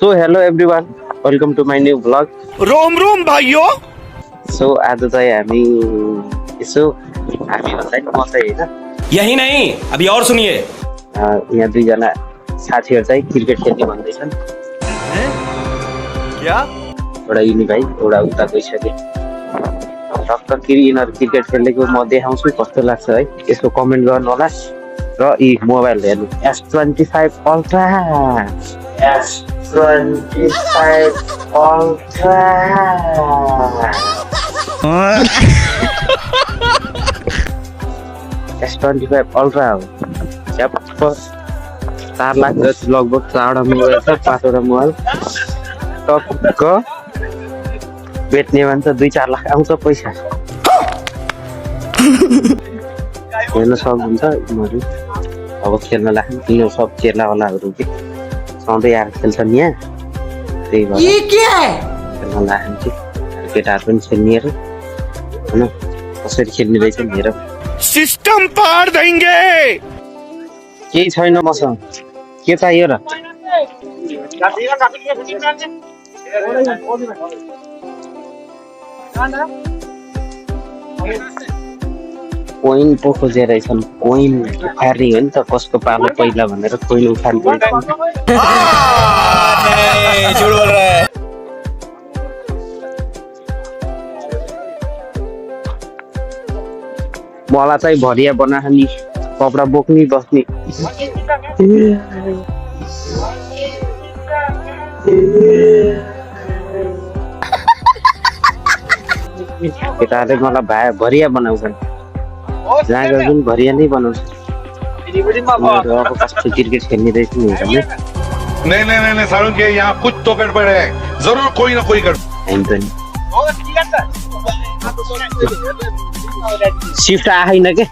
So hello everyone, welcome to my new vlog. रोम रोम भाइयों. So आज चाहिँ हामी यसो हामी भन्दा नि म चाहिँ होइन यही नहीं, अभी और सुनिए. यहाँ दुईजना साथीहरू चाहिँ क्रिकेट खेल्ने भन्दैछन्. क्या? एउटा यिनी भाइ एउटा उता गइसके. टक्क यिनीहरू क्रिकेट खेलेको म देखाउँछु कस्तो लाग्छ है. यसको कमेन्ट गर्नु होला र यी मोबाइल हेर्नु S25 Ultra. S25 Ultra. S25 Ultra हो. झ्याप्प 4 लाख जति लगभग 4वटा मोबाइल छ, 5वटा मोबाइल टक्क बेच्ने भने त 2-4 लाख आउँछ पैसा. हेर्न सक्नुहुन्छ यिनीहरू अब खेल्न लाग्छ. यिनीहरू सब चेलावालाहरू के सधैँ आएर खेल्छन् यहाँ, त्यही भएर खेल्न लाग्छ. केटाहरू पनि खेल्नेहरू होइन कसरी खेल्ने रहेछ हेर. सिस्टम पार देंगे. केही छैन मसँग. के चाहियो र? कोइन पो खोजेरहेछन्. कोइन उखार्ने हो नि त, कसको पालो पहिला भनेर कोइन उखार्ने. झूठ बोल रहा है. मलाई चाहिँ भरिया बनानी कपडा बोक्नी बस्ने. केटाहरूले मलाई भरिया बनाउँछन्. जहाँ गए पनि भरिया नै बनाउँछ. अब कस्तो क्रिकेट खेल्ने रहेछ नि हेर्नु. नहीं सारुण के यहाँ कुछ तो गड़बड़ है. जरूर कोई ना कोई गड़बड़. हामी पनि सिफ्ट आएन के.